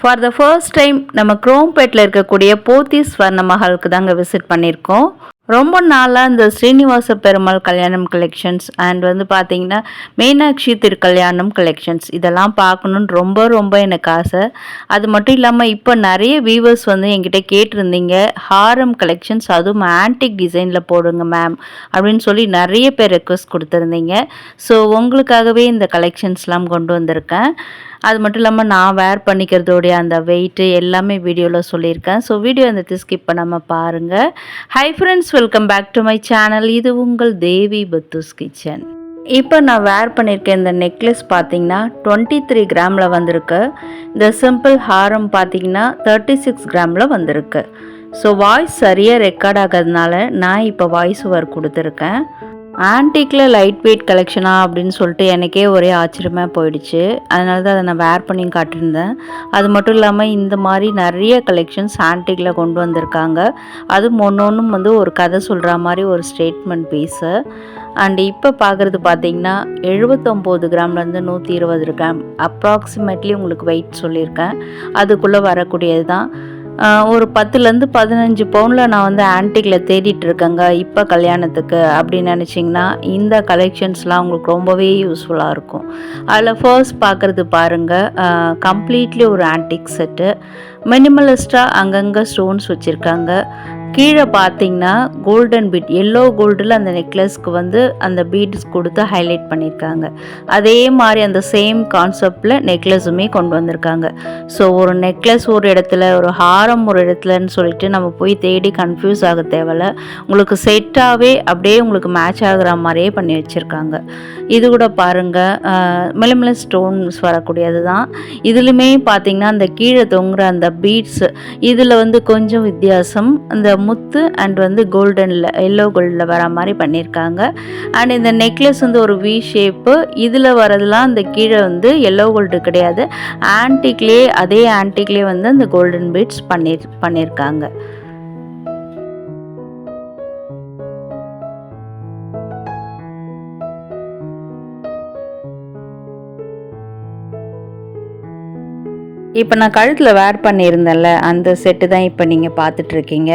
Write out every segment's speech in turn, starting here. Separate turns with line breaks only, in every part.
For the first time நம்ம குரோம்பேட்டில் இருக்கக்கூடிய போத்தீஸ் ஸ்வர்ண மஹாலுக்கு தாங்க விசிட் பண்ணியிருக்கோம். ரொம்ப நாளாக இந்த ஸ்ரீனிவாச பெருமாள் கல்யாணம் கலெக்ஷன்ஸ் அண்ட் வந்து பார்த்தீங்கன்னா மீனாட்சி திருக்கல்யாணம் கலெக்ஷன்ஸ் இதெல்லாம் பார்க்கணுன்னு ரொம்ப ரொம்ப எனக்கு ஆசை. அது மட்டும் இல்லாமல் இப்போ நிறைய வியூவர்ஸ் வந்து என்கிட்ட கேட்டிருந்தீங்க, ஹாரம் கலெக்ஷன்ஸ் அதுவும் ஆன்டிக் டிசைனில் போடுங்க மேம் அப்படின்னு சொல்லி நிறைய பேர் ரெக்வஸ்ட் கொடுத்துருந்தீங்க. ஸோ உங்களுக்காகவே இந்த கலெக்ஷன்ஸ்லாம் கொண்டு வந்திருக்கேன். அது மட்டும் இல்லாமல் நான் வேர் பண்ணிக்கிறதோடைய அந்த வெயிட்டு எல்லாமே வீடியோவில் சொல்லியிருக்கேன். ஸோ வீடியோ அந்த ஸ்கிப் பண்ணாமல் பாருங்கள். Hi friends, welcome back to my channel. இது உங்கள் தேவி பத்தூஸ் கிச்சன். இப்போ நான் வேர் பண்ணியிருக்கேன் இந்த நெக்லஸ் பார்த்தீங்கன்னா 23 கிராமில் வந்திருக்கு. இந்த சிம்பிள் ஹாரம் பார்த்தீங்கன்னா 36 கிராமில் வந்திருக்கு. ஸோ வாய்ஸ் சரியாக ரெக்கார்ட் ஆகிறதுனால நான் இப்போ வாய்ஸ் ஓவர் கொடுத்துருக்கேன். ஆன்டிக்கில் லைட் வெயிட் கலெக்ஷனா அப்படின்னு சொல்லிட்டு எனக்கே ஒரே ஆச்சரியமாக போயிடுச்சு. அதனால தான் அதை நான் வேர் பண்ணி காட்டியிருந்தேன். அது மட்டும் இல்லாமல் இந்த மாதிரி நிறைய கலெக்ஷன்ஸ் ஆன்டிக்கில் கொண்டு வந்திருக்காங்க. அதுவும் ஒன்றும் வந்து ஒரு கதை சொல்கிற மாதிரி ஒரு ஸ்டேட்மெண்ட் பீஸு. அண்ட் இப்போ பார்க்குறது பார்த்திங்கன்னா 79 கிராம்லேருந்து 120 கிராம் அப்ராக்சிமேட்லி உங்களுக்கு வெயிட் சொல்லியிருக்கேன். அதுக்குள்ளே வரக்கூடியது தான். ஒரு 10லேருந்து 15 பவுனில் நான் வந்து ஆன்டிக்கில் தேடிட்டு இருக்கேங்க இப்போ கல்யாணத்துக்கு அப்படின்னு நினச்சிங்கன்னா இந்த கலெக்ஷன்ஸ்லாம் உங்களுக்கு ரொம்பவே யூஸ்ஃபுல்லாக இருக்கும். அதில் ஃபர்ஸ்ட் பார்க்குறது பாருங்கள், கம்ப்ளீட்லி ஒரு ஆன்டிக் செட்டு. மினிமலிஸ்ட்டாக அங்கங்கே ஸ்டோன்ஸ் வச்சுருக்காங்க. கீழே பார்த்தீங்கன்னா கோல்டன் பீட், எல்லோ கோல்டில் அந்த நெக்லஸ்க்கு வந்து அந்த பீட்ஸ் கொடுத்து ஹைலைட் பண்ணியிருக்காங்க. அதே மாதிரி அந்த சேம் கான்செப்டில் நெக்லஸுமே கொண்டு வந்திருக்காங்க. ஸோ ஒரு நெக்லஸ் ஒரு இடத்துல, ஒரு ஹாரம் ஒரு இடத்துலன்னு சொல்லிட்டு நம்ம போய் தேடி கன்ஃபியூஸ் ஆக தேவையில்ல. உங்களுக்கு செட்டாகவே அப்படியே உங்களுக்கு மேட்ச் ஆகிற மாதிரியே பண்ணி வச்சுருக்காங்க. இது கூட பாருங்கள், மினிமலிஸ்ட் ஸ்டோன்ஸ் வரக்கூடியது தான். இதுலையுமே பார்த்தீங்கன்னா அந்த கீழே தொங்குற அந்த பீட்ஸ் இதில் வந்து கொஞ்சம் வித்தியாசம். அந்த முத்து அண்ட் வந்து கோல்டனில் எல்லோ கோல்டில் வர மாதிரி பண்ணியிருக்காங்க. அண்ட் இந்த நெக்லஸ் வந்து ஒரு வி ஷேப்பு. இதில் வரதெல்லாம் அந்த கீழே வந்து எல்லோ கோல்டு கிடையாது, ஆன்டிக்லேயே அதே ஆன்டிக்லேயே வந்து அந்த கோல்டன் பீட்ஸ் பண்ணியிருக்காங்க. இப்போ நான் கழுத்தில் வேர் பண்ணியிருந்தேன்ல அந்த செட்டு தான் இப்போ நீங்கள் பார்த்துட்ருக்கீங்க.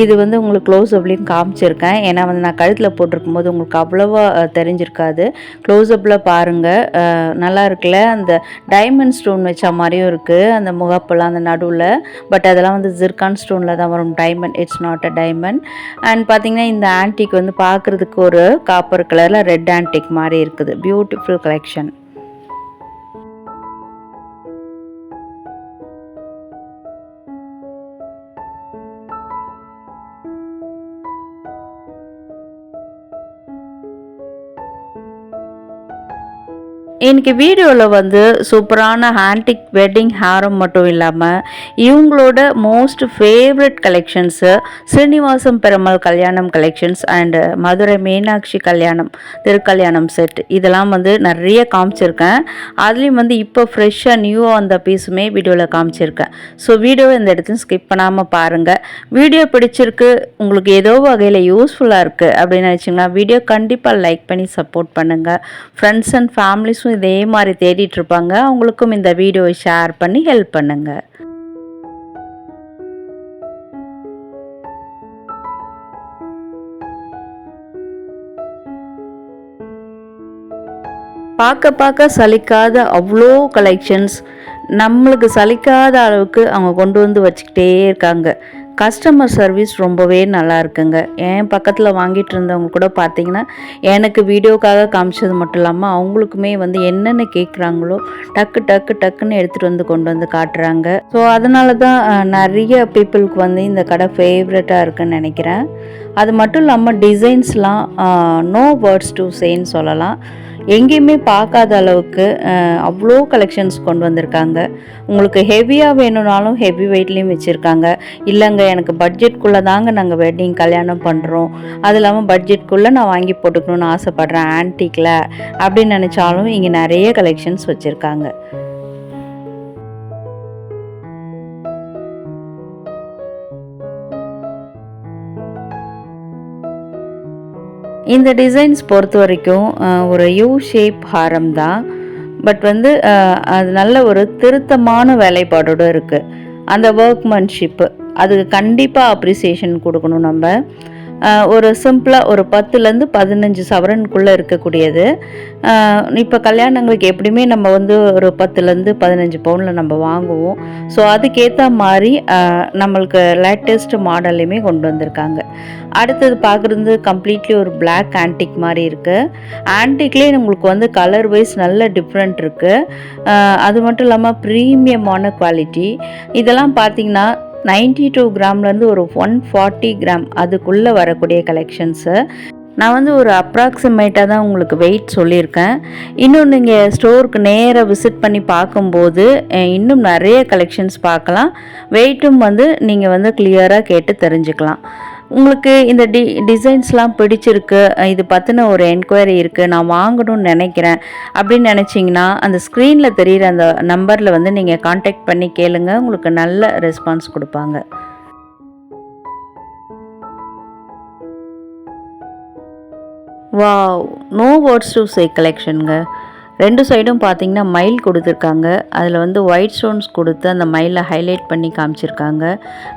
இது வந்து உங்களுக்கு க்ளோஸ்அப்லேயும் காமிச்சிருக்கேன். ஏன்னா வந்து நான் கழுத்தில் போட்டிருக்கும் போது உங்களுக்கு அவ்வளோவா தெரிஞ்சிருக்காது. க்ளோஸ்அப்பில் பாருங்கள், நல்லா இருக்குல்ல. அந்த டைமண்ட் ஸ்டோன் வச்ச மாதிரியும் இருக்குது அந்த முகப்பெல்லாம் அந்த நடுவில். பட் அதெல்லாம் வந்து ஜிர்கான் ஸ்டோனில் தான் வரும், diamond, it's not a diamond. And பார்த்திங்கன்னா இந்த ஆன்டிக் வந்து பார்க்குறதுக்கு ஒரு காப்பர் கலரில் ரெட் ஆன்டிக் மாதிரி இருக்குது. Beautiful collection. எனக்கு வீடியோவில் வந்து சூப்பரான ஆன்டிக் வெட்டிங் ஹாரம் மட்டும் இல்லாமல் இவங்களோட most favourite collections Srinivasam Perumal கல்யாணம் கலெக்ஷன்ஸ் அண்டு மதுரை மீனாட்சி திருக்கல்யாணம் செட் இதெல்லாம் வந்து நிறைய காமிச்சிருக்கேன். அதுலேயும் வந்து இப்போ ஃப்ரெஷ்ஷாக நியூவாக வந்த பீஸுமே வீடியோவில் காமிச்சிருக்கேன். ஸோ வீடியோவை இந்த இடத்துல ஸ்கிப் பண்ணாமல் பாருங்கள். வீடியோ பிடிச்சிருக்கு, உங்களுக்கு ஏதோ வகையில் யூஸ்ஃபுல்லாக இருக்குது அப்படின்னு நினச்சிங்கன்னா வீடியோ கண்டிப்பாக லைக் பண்ணி சப்போர்ட் பண்ணுங்கள். ஃப்ரெண்ட்ஸ் அண்ட் ஃபேமிலிஸும் இதே மாதிரி தேடிட்டு இருப்பாங்க, அவங்களுக்கும் இந்த வீடியோவை ஷேர் பண்ணி ஹெல்ப் பண்ணுங்க. பார்க்க சலிக்காத அவ்வளோ கலெக்ஷன்ஸ், நம்மளுக்கு சலிக்காத அளவுக்கு அவங்க கொண்டு வந்து வச்சுக்கிட்டே இருக்காங்க. கஸ்டமர் சர்வீஸ் ரொம்பவே நல்லா இருக்குங்க. என் பக்கத்தில் வாங்கிட்டு இருந்தவங்க கூட பார்த்தீங்கன்னா எனக்கு வீடியோக்காக காமிச்சது மட்டும் இல்லாமல் அவங்களுக்குமே வந்து என்னென்ன கேட்குறாங்களோ டக்குன்னு எடுத்துகிட்டு வந்து கொண்டு வந்து காட்டுறாங்க. ஸோ அதனால தான் நிறைய பீப்புளுக்கு வந்து இந்த கடை ஃபேவரட்டாக இருக்குன்னு நினைக்கிறேன். அது மட்டும் இல்லாமல் டிசைன்ஸ்லாம் நோ வேர்ட்ஸ் டு சேன்னு சொல்லலாம். எங்கேயுமே பார்க்காத அளவுக்கு அவ்வளோ கலெக்ஷன்ஸ் கொண்டு வந்திருக்காங்க. உங்களுக்கு ஹெவியாக வேணும்னாலும் ஹெவி வெயிட்லேயும் வச்சுருக்காங்க. இல்லைங்க எனக்கு பட்ஜெட்குள்ளே தாங்க நாங்கள் வெட்டிங் கல்யாணம் பண்ணுறோம், அது இல்லாமல் பட்ஜெட்குள்ளே நான் வாங்கி போட்டுக்கணுன்னு ஆசைப்பட்றேன் ஆன்டிக்கில் அப்படின்னு நினச்சாலும் இங்கே நிறைய கலெக்ஷன்ஸ் வச்சுருக்காங்க. இந்த டிசைன்ஸ் பொறுத்த வரைக்கும் ஒரு யூ ஷேப் ஹாரம் தான். பட் வந்து அது நல்ல ஒரு திருத்தமான வேலைப்பாடோடு இருக்குது. அந்த ஒர்க்மன்ஷிப்பு அதுக்கு கண்டிப்பாக அப்ரிசியேஷன் கொடுக்கணும் நம்ம. ஒரு சிம்பிளாக ஒரு 10லேருந்து 15 சவரனுக்குள்ளே இருக்கக்கூடியது. இப்போ கல்யாணங்களுக்கு எப்படியுமே நம்ம வந்து ஒரு 10லேருந்து 15 பவுனில் நம்ம வாங்குவோம். ஸோ அதுக்கேற்ற மாதிரி நம்மளுக்கு லேட்டஸ்ட் மாடல்லையுமே கொண்டு வந்திருக்காங்க. அடுத்தது பார்க்குறது கம்ப்ளீட்லி ஒரு பிளாக் ஆன்டிக் மாதிரி இருக்குது. ஆன்டிக்லேயே நம்மளுக்கு வந்து கலர் வைஸ் நல்ல டிஃப்ரெண்ட் இருக்குது. அது மட்டும் இல்லாமல் ப்ரீமியமான குவாலிட்டி. இதெல்லாம் பார்த்திங்கன்னா 92 கிராம்லேருந்து ஒரு 140 கிராம் அதுக்குள்ளே வரக்கூடிய கலெக்ஷன்ஸு. நான் வந்து ஒரு அப்ராக்சிமேட்டாக தான் உங்களுக்கு வெயிட் சொல்லியிருக்கேன். இன்னும் நீங்கள் ஸ்டோருக்கு நேராக விசிட் பண்ணி பார்க்கும்போது இன்னும் நிறைய கலெக்ஷன்ஸ் பார்க்கலாம். வெயிட்டும் வந்து நீங்கள் வந்து கிளியராக கேட்டு தெரிஞ்சுக்கலாம். உங்களுக்கு இந்த டிசைன்ஸ்லாம் பிடிச்சிருக்கு, இது பற்றின ஒரு என்கொயரி இருக்குது, நான் வாங்கணும்னு நினைக்கிறேன் அப்படின்னு நினச்சிங்கன்னா அந்த ஸ்க்ரீனில் தெரிகிற அந்த நம்பரில் வந்து நீங்கள் காண்டாக்ட் பண்ணி கேளுங்க. உங்களுக்கு நல்ல ரெஸ்பான்ஸ் கொடுப்பாங்க. Wow! No words to say கலெக்ஷனுங்க. 2 சைடும் பார்த்தீங்கன்னா மயில் கொடுத்துருக்காங்க. அதில் வந்து ஒயிட் ஸ்டோன்ஸ் கொடுத்து அந்த மயிலை ஹைலைட் பண்ணி காமிச்சிருக்காங்க.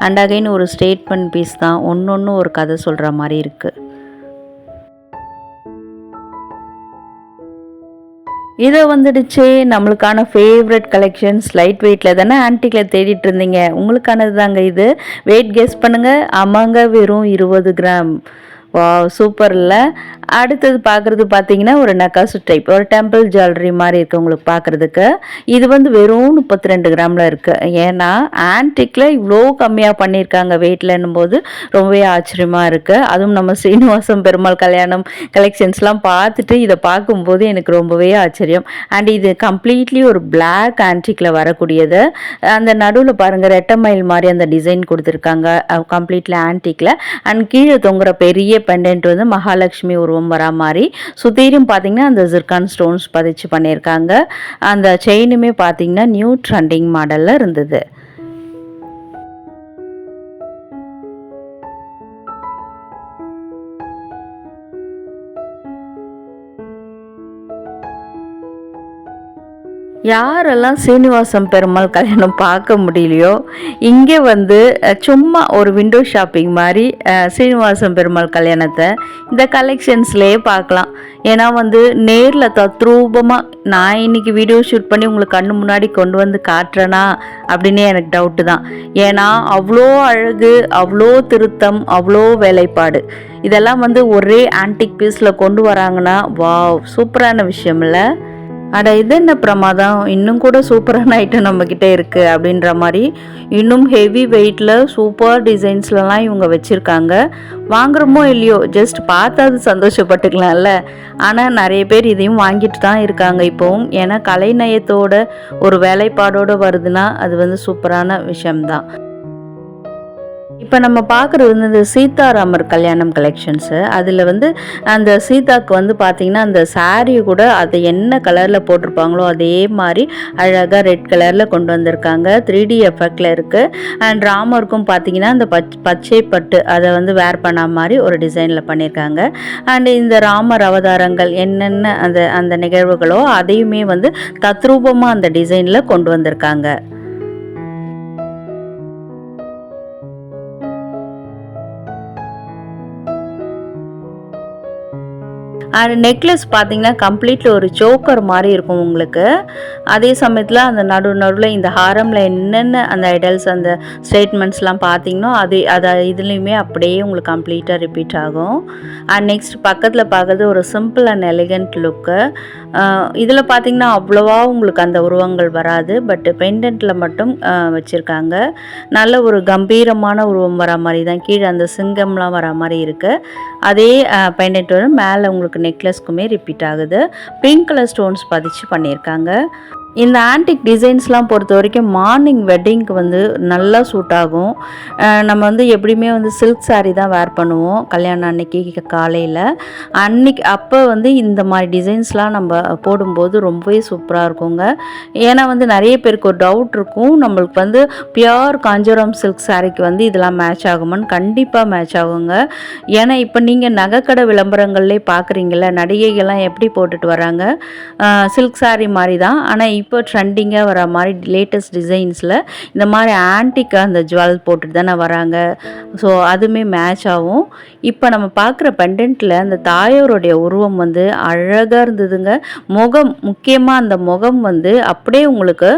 அண்ட் அகைன் ஒரு ஸ்டேட்மெண்ட் பீஸ் தான். ஒன்று ஒரு கதை சொல்கிற மாதிரி இருக்குது. இதை வந்துடுச்சு நம்மளுக்கான ஃபேவரட் கலெக்ஷன்ஸ். லைட் வெயிட்டில் தானே ஆன்டிக்கில் தேடிட்டு இருந்தீங்க, உங்களுக்கானது தாங்க இது. வெயிட் கெஸ் பண்ணுங்கள். ஆமாங்க, வெறும் 20 கிராம். வா, சூப்பர் இல்லை? அடுத்தது பார்க்குறது பார்த்தீங்கன்னா ஒரு நக்காசு டைப், ஒரு டெம்பிள் ஜுவல்லரி மாதிரி இருக்குது உங்களுக்கு பார்க்குறதுக்கு. இது வந்து வெறும் 32 கிராமில் இருக்குது. ஏன்னா ஆன்டிக்கில் இவ்வளோ கம்மியாக பண்ணியிருக்காங்க வெயிட்லன்னும் போது ரொம்பவே ஆச்சரியமாக இருக்குது. அதுவும் நம்ம ஸ்ரீனிவாசம் பெருமாள் கல்யாணம் கலெக்ஷன்ஸ்லாம் பார்த்துட்டு இதை பார்க்கும்போது எனக்கு ரொம்பவே ஆச்சரியம். அண்ட் இது கம்ப்ளீட்லி ஒரு பிளாக் ஆன்டிக்கில் வரக்கூடியது. அந்த நடுவில் பாருங்கள் ரெட்டை மயில் மாதிரி அந்த டிசைன் கொடுத்துருக்காங்க கம்ப்ளீட்லி ஆன்டிக்கில். அண்ட் கீழே தொங்குற பெரிய பெண்டன்ட் வந்து மகாலட்சுமி உருவம் வரா மாதிரி. சுத்தீரும் பார்த்தீங்கன்னா அந்த ஜிர்கான் ஸ்டோன்ஸ் பதிச்சு பண்ணியிருக்காங்க. அந்த செயினுமே பார்த்தீங்கன்னா நியூ ட்ரெண்டிங் மாடலில் இருந்தது. யாரெல்லாம் சீனிவாசம் பெருமாள் கல்யாணம் பார்க்க முடியலையோ இங்கே வந்து சும்மா ஒரு விண்டோ ஷாப்பிங் மாதிரி சீனிவாசம் பெருமாள் கல்யாணத்தை இந்த கலெக்ஷன்ஸ்லேயே பார்க்கலாம். ஏன்னா வந்து நேரில் தத்ரூபமாக நான் இன்றைக்கி வீடியோ ஷூட் பண்ணி உங்களுக்கு கண்ணு முன்னாடி கொண்டு வந்து காட்டுறேனா அப்படின்னே எனக்கு டவுட்டு தான். ஏன்னா அவ்வளோ அழகு, அவ்வளோ திருத்தம், அவ்வளோ வேலைப்பாடு. இதெல்லாம் வந்து ஒரே ஆன்டிக் பீஸில் கொண்டு வராங்கன்னா வாவ், சூப்பரான விஷயம் இல்லை? அட இது என்ன பிரமாதம், இன்னும் கூட சூப்பரான ஐட்டம் நம்மக்கிட்ட இருக்குது அப்படின்ற மாதிரி இன்னும் ஹெவி வெயிட்டில் சூப்பர் டிசைன்ஸ்லலாம் இவங்க வச்சுருக்காங்க. வாங்குறோமோ இல்லையோ ஜஸ்ட் பார்த்தாது சந்தோஷப்பட்டுக்கலாம்ல. ஆனால் நிறைய பேர் இதையும் வாங்கிட்டு தான் இருக்காங்க இப்போவும். ஏன்னா கலைநயத்தோட ஒரு வேலைப்பாடோடு வருதுன்னா அது வந்து சூப்பரான விஷயம்தான். இப்போ நம்ம பார்க்குறது வந்து இந்த சீதாராமர் கல்யாணம் கலெக்ஷன்ஸு. அதில் வந்து அந்த சீதாவுக்கு வந்து பார்த்திங்கன்னா அந்த சாரீ கூட அதை என்ன கலரில் போட்டிருப்பாங்களோ அதே மாதிரி அழகாக ரெட் கலரில் கொண்டு வந்திருக்காங்க. 3D எஃபெக்டில் இருக்குது. அண்ட் ராமருக்கும் பார்த்திங்கன்னா அந்த பச்சை பட்டு அதை வந்து வேர் பண்ண மாதிரி ஒரு டிசைனில் பண்ணியிருக்காங்க. அண்டு இந்த ராமர் அவதாரங்கள் என்னென்ன அந்த நிகழ்வுகளோ அதையுமே வந்து தத்ரூபமாக அந்த டிசைனில் கொண்டு வந்திருக்காங்க. அண்ட் நெக்லஸ் பார்த்தீங்கன்னா கம்ப்ளீட்லி ஒரு சோக்கர் மாதிரி இருக்கும் உங்களுக்கு. அதே சமயத்தில் அந்த நடுவில் இந்த ஹாரமில் என்னென்ன அந்த ஐடல்ஸ் அந்த ஸ்டேட்மெண்ட்ஸ்லாம் பார்த்தீங்கன்னா அதை இதுலேயுமே அப்படியே உங்களுக்கு கம்ப்ளீட்டாக ரிப்பீட் ஆகும். அண்ட் நெக்ஸ்ட் பக்கத்தில் பார்க்குறது ஒரு சிம்பிள் அண்ட் எலிகண்ட் லுக்கு. இதில் பார்த்தீங்கன்னா அவ்வளோவா உங்களுக்கு அந்த உருவங்கள் வராது. பட் பெண்டன்ட்டில் மட்டும் வச்சுருக்காங்க. நல்ல ஒரு கம்பீரமான உருவம் வர மாதிரி தான். கீழே அந்த சிங்கம்லாம் வர மாதிரி இருக்குது. அதே பெண்டன்ட் மேலே உங்களுக்கு நெக்லஸ்க்குமே ரிப்பீட் ஆகுது. பிங்க் கலர் ஸ்டோன்ஸ் பதிச்சு பண்ணியிருக்காங்க. இந்த ஆன்டிக் டிசைன்ஸ்லாம் பொறுத்த வரைக்கும் மார்னிங் வெட்டிங்க்கு வந்து நல்லா சூட் ஆகும். நம்ம வந்து எப்படியுமே வந்து சில்க் saree தான் வேர் பண்ணுவோம் கல்யாணம் அன்னைக்கு காலையில். அப்போ வந்து இந்த மாதிரி டிசைன்ஸ்லாம் நம்ம போடும்போது ரொம்பவே சூப்பராக இருக்குங்க. ஏன்னா வந்து நிறைய பேருக்கு ஒரு டவுட் இருக்கும், நம்மளுக்கு வந்து பியோர் காஞ்சிபுரம் சில்க் சாரிக்கு வந்து இதெல்லாம் மேட்ச் ஆகுமான்னு. கண்டிப்பாக மேட்ச் ஆகுங்க. ஏன்னா இப்போ நீங்கள் நகைக்கடை விளம்பரங்கள்லே பார்க்குறீங்கள, நடிகைகள்லாம் எப்படி போட்டுட்டு வராங்க, சில்க் saree மாதிரி தான். ஆனால் இப்போ ட்ரெண்டிங்காக வர மாதிரி லேட்டஸ்ட் டிசைன்ஸில் இந்த மாதிரி ஆன்டிக் அந்த ஜுவல் போட்டுட்டு தானே வராங்க. ஸோ அதுவுமே மேட்ச் ஆகும். இப்போ நம்ம பார்க்குற பெண்டன்ட்டில் அந்த தாயாருடைய உருவம் வந்து அழகாக இருந்ததுங்க. முகம், முக்கியமாக அந்த முகம் வந்து அப்படியே உங்களுக்கு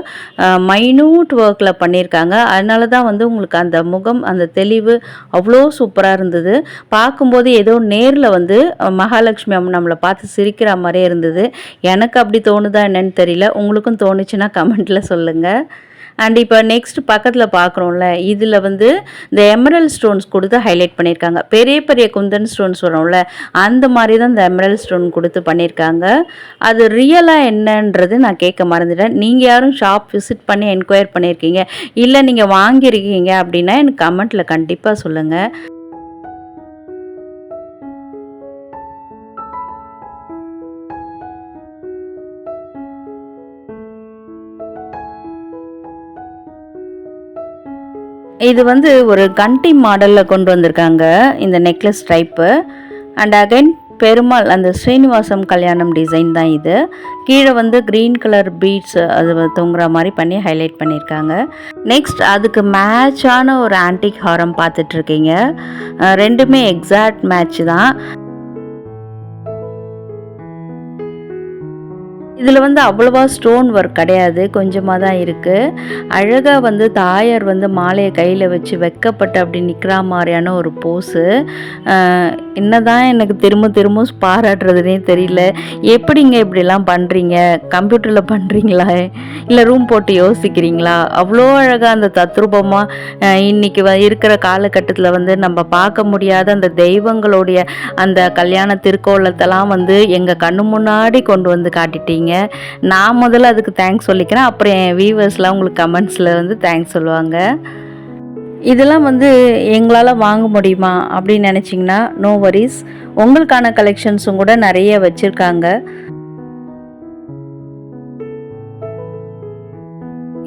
மைன்யூட் ஒர்க்கில் பண்ணியிருக்காங்க. அதனால தான் வந்து உங்களுக்கு அந்த முகம், அந்த தெளிவு அவ்வளோ சூப்பராக இருந்தது. பார்க்கும்போது ஏதோ நேரில் வந்து மகாலட்சுமி அம்மன் நம்மளை பார்த்து சிரிக்கிற மாதிரியே இருந்தது. எனக்கு அப்படி தோணுதா என்னன்னு தெரியல, உங்களுக்கும் தோணுச்சுன்னா கமெண்ட்டில் சொல்லுங்கள். அண்ட் இப்போ நெக்ஸ்ட் பக்கத்தில் பார்க்குறோம்ல, இதில் வந்து இந்த எமரல் ஸ்டோன்ஸ் கொடுத்து ஹைலைட் பண்ணியிருக்காங்க. பெரிய பெரிய குந்தன் ஸ்டோன்ஸ் வரும்ல, அந்த மாதிரி தான் இந்த எமரல் ஸ்டோன் கொடுத்து பண்ணியிருக்காங்க. அது ரியலாக என்னன்றது நான் கேட்க மறந்துட்டேன். நீங்கள் யாரும் ஷாப் விசிட் பண்ணி என்கொயர் பண்ணியிருக்கீங்க, இல்லை நீங்கள் வாங்கியிருக்கீங்க அப்படின்னா எனக்கு கமெண்ட்டில் கண்டிப்பாக சொல்லுங்கள். இது வந்து ஒரு கண்டி மாடலில் கொண்டு வந்திருக்காங்க இந்த necklace type. And again Perumal அந்த ஸ்ரீனிவாசம் கல்யாணம் டிசைன் தான் இது. கீழே வந்து க்ரீன் கலர் பீட்ஸ் அது தொங்குற மாதிரி பண்ணி ஹைலைட் பண்ணியிருக்காங்க. நெக்ஸ்ட் அதுக்கு மேட்சான ஒரு ஆன்டிக் ஹாரம் பார்த்துட்ருக்கீங்க. ரெண்டுமே எக்ஸாக்ட் மேட்ச் தான். இதில் வந்து அவ்வளோவா ஸ்டோன் ஒர்க் கிடையாது, கொஞ்சமாக தான் இருக்குது. அழகாக வந்து தாயார் வந்து மாலையை கையில் வச்சு வெக்கப்பட்டு அப்படி நிற்கிற மாதிரியான ஒரு போஸு. என்ன தான் எனக்கு திரும்ப பாராட்டுறதுனே தெரியல. எப்படிங்க இப்படிலாம் பண்ணுறீங்க? கம்ப்யூட்டரில் பண்ணுறீங்களா, இல்லை ரூம் போட்டு யோசிக்கிறீங்களா? அவ்வளோ அழகாக அந்த தத்ரூபமாக இன்றைக்கி இருக்கிற காலகட்டத்தில் வந்து நம்ம பார்க்க முடியாத அந்த தெய்வங்களுடைய அந்த கல்யாண திருக்கோலத்தெல்லாம் வந்து எங்கள் கண்ணு முன்னாடி கொண்டு வந்து காட்டிட்டீங்க. நான் முதல்ல அதுக்கு தேங்க்ஸ் சொல்லிக்கிறேன். அப்புறம் என் வியூவர்ஸ்லாம் உங்களுக்கு கமெண்ட்ஸில் வந்து தேங்க்ஸ் சொல்லுவாங்க. இதெல்லாம் வந்து எங்களால் வாங்க முடியுமா அப்படின்னு நினச்சிங்கன்னா நோ வரிஸ், உங்களுக்கான கலெக்ஷன்ஸும் கூட நிறைய வச்சுருக்காங்க.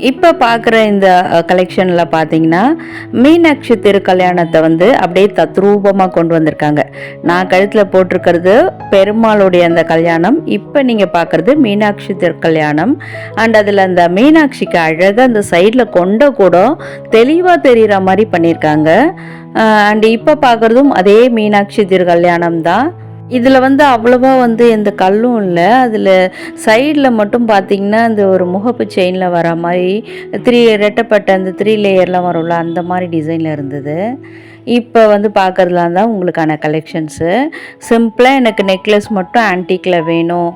இப்போ பார்க்குற இந்த கலெக்ஷனில் பார்த்தீங்கன்னா மீனாட்சி திருக்கல்யாணத்தை வந்து அப்படியே தத்ரூபமாக கொண்டு வந்திருக்காங்க. நான் கழுத்தில் போட்டிருக்கிறது பெருமாளுடைய அந்த கல்யாணம். இப்போ நீங்கள் பார்க்குறது மீனாட்சி திருக்கல்யாணம். அண்ட் அதில் அந்த மீனாட்சிக்கு அழகாக அந்த சைடில் கொண்ட கூட தெளிவாக தெரிகிற மாதிரி பண்ணியிருக்காங்க. அண்ட் இப்போ பார்க்குறதும் அதே மீனாட்சி திருக்கல்யாணம் தான். இதில் வந்து அவ்வளோவா வந்து எந்த கல்லும் இல்லை. அதில் சைடில் மட்டும் பார்த்திங்கன்னா இந்த ஒரு முகப்பு செயினில் வர மாதிரி ரெட்டப்பட்ட அந்த 3 லேயர்லாம் வரும்ல, அந்த மாதிரி டிசைனில் இருந்தது. இப்போ வந்து பார்க்குறதுலாம் தான் உங்களுக்கான கலெக்ஷன்ஸு. சிம்பிளாக எனக்கு நெக்லஸ் மட்டும் ஆன்டிக்கில் வேணும்,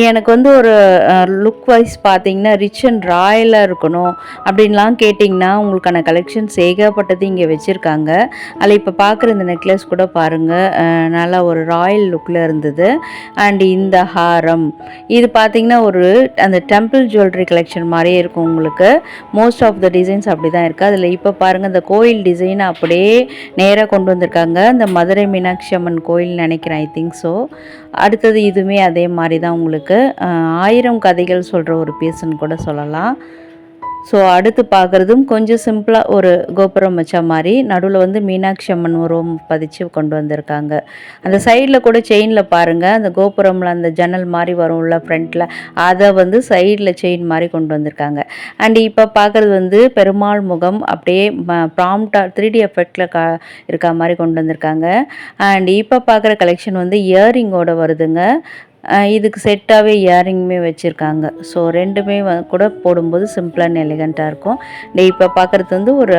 எனக்கு வந்து ஒரு லுக் வைஸ் பார்த்திங்கன்னா ரிச் அண்ட் ராயலாக இருக்கணும் அப்படின்லாம் கேட்டிங்கன்னா உங்களுக்கான கலெக்ஷன்ஸ் ஏகப்பட்டது இங்கே வச்சுருக்காங்க. அதில் இப்போ பார்க்குற இந்த நெக்லஸ் கூட பாருங்கள், நல்லா ஒரு ராயல் லுக்கில் இருந்தது. அண்ட் இந்த ஹாரம் இது பார்த்திங்கன்னா ஒரு அந்த டெம்பிள் ஜுவல்லரி கலெக்ஷன் மாதிரியே இருக்கும் உங்களுக்கு. மோஸ்ட் ஆஃப் த டிசைன்ஸ் அப்படி தான் இருக்குது. அதில் இப்போ பாருங்கள் இந்த கோயில் டிசைன் அப்படியே நேராக கொண்டு வந்திருக்காங்க. இந்த மதுரை மீனாட்சி அம்மன் கோயில் நினைக்கிறேன், ஐ திங்க் ஸோ. அடுத்தது இதுவுமே அதே மாதிரி தான் உங்களுக்கு 1000 கதைகள் சொல்கிற ஒரு பீஸ்ன்னு கூட சொல்லலாம். ஸோ அடுத்து பார்க்குறதும் கொஞ்சம் சிம்பிளாக ஒரு கோபுரம் வச்ச மாதிரி நடுவில் வந்து மீனாட்சி அம்மன் உருவம் பதிச்சு கொண்டு வந்திருக்காங்க. அந்த சைடில் கூட செயினில் பாருங்கள், அந்த கோபுரமில் அந்த ஜன்னல் மாதிரி வரும்ல ஃப்ரண்ட்டில், அதை வந்து சைடில் செயின் மாதிரி கொண்டு வந்திருக்காங்க. அண்ட் இப்போ பார்க்குறது வந்து பெருமாள் முகம் அப்படியே ப்ராம்ப்டாக 3D எஃபெக்டில் இருக்கா மாதிரி கொண்டு வந்திருக்காங்க. அண்ட் இப்போ பார்க்குற கலெக்ஷன் வந்து இயரிங்கோட வருதுங்க. இதுக்கு செட்டாகவே இயரிங்குமே வச்சுருக்காங்க. ஸோ ரெண்டுமே கூட போடும்போது சிம்பிள் அண்ட் எலிகண்ட்டாக இருக்கும். இப்போ பார்க்குறது வந்து ஒரு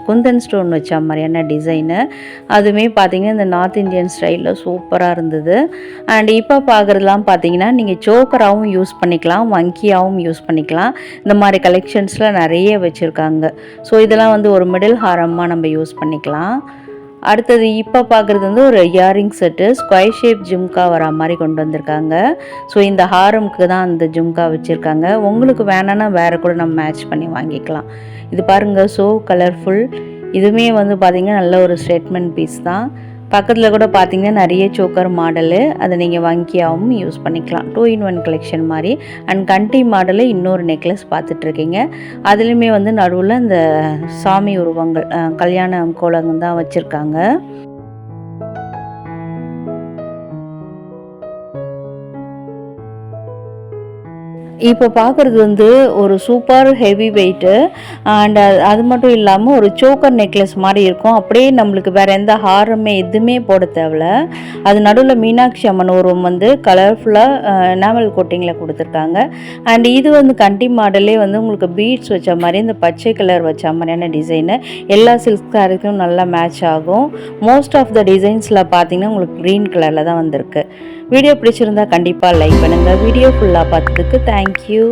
குந்தன் ஸ்டோன் வச்ச மாதிரியான டிசைனு. அதுவுமே பார்த்திங்கன்னா இந்த நார்த் இந்தியன் ஸ்டைலில் சூப்பராக இருந்தது. அண்ட் இப்போ பார்க்குறதுலாம் பார்த்திங்கன்னா நீங்கள் சோக்கராகவும் யூஸ் பண்ணிக்கலாம், வங்கியாகவும் யூஸ் பண்ணிக்கலாம். இந்த மாதிரி கலெக்ஷன்ஸில் நிறைய வச்சுருக்காங்க. ஸோ இதெல்லாம் வந்து ஒரு மிடில் ஹாரமாக நம்ம யூஸ் பண்ணிக்கலாம். அடுத்தது இப்போ பார்க்குறது வந்து ஒரு earring set square shape jhumka வர மாதிரி கொண்டு வந்திருக்காங்க. ஸோ இந்த ஹாரமுக்கு தான் அந்த ஜும்கா வச்சுருக்காங்க. உங்களுக்கு வேணான்னா வேறு கூட நம்ம மேட்ச் பண்ணி வாங்கிக்கலாம். இது பாருங்கள், ஸோ கலர்ஃபுல். இதுவுமே வந்து பார்த்திங்கன்னா நல்ல ஒரு ஸ்டேட்மெண்ட் பீஸ் தான். பக்கத்தில் கூட பார்த்திங்கன்னா நிறைய சோக்கர் மாடலு, அதை நீங்கள் வங்கியாகவும் யூஸ் பண்ணிக்கலாம். 2-in-1 கலெக்ஷன் மாதிரி. அண்ட் கண்டி மாடலு இன்னொரு நெக்லஸ் பார்த்துட்ருக்கீங்க. அதுலேயுமே வந்து நடுவில் இந்த சாமி உருவங்கள் கல்யாண கோலங்கள் தான் வச்சுருக்காங்க. இப்போ பார்க்குறது வந்து ஒரு சூப்பர் ஹெவி வெயிட்டு. அண்ட் அது மட்டும் இல்லாமல் ஒரு சோக்கர் நெக்லஸ் மாதிரி இருக்கும். அப்படியே நம்மளுக்கு வேறு எந்த ஹாரமே எதுவுமே போட தேவையில்ல. அது நடுவில் மீனாட்சி அம்மன் உருவம் வந்து கலர்ஃபுல்லாக எனாமல் கோட்டிங்கில் கொடுத்துருக்காங்க. அண்ட் இது வந்து கண்டி மாடலே வந்து உங்களுக்கு பீட்ஸ் வச்ச மாதிரி இந்த பச்சை கலர் வச்ச மாதிரியான டிசைனு எல்லா சில்க் சாரீக்கும் நல்லா மேட்ச் ஆகும். மோஸ்ட் ஆஃப் த டிசைன்ஸில் பார்த்தீங்கன்னா உங்களுக்கு க்ரீன் கலரில் தான் வந்திருக்கு. வீடியோ பிடிச்சிருந்தா கண்டிப்பாக லைக் பண்ணுங்கள். வீடியோ ஃபுல்லாக பார்த்ததுக்கு தேங்க்யூ.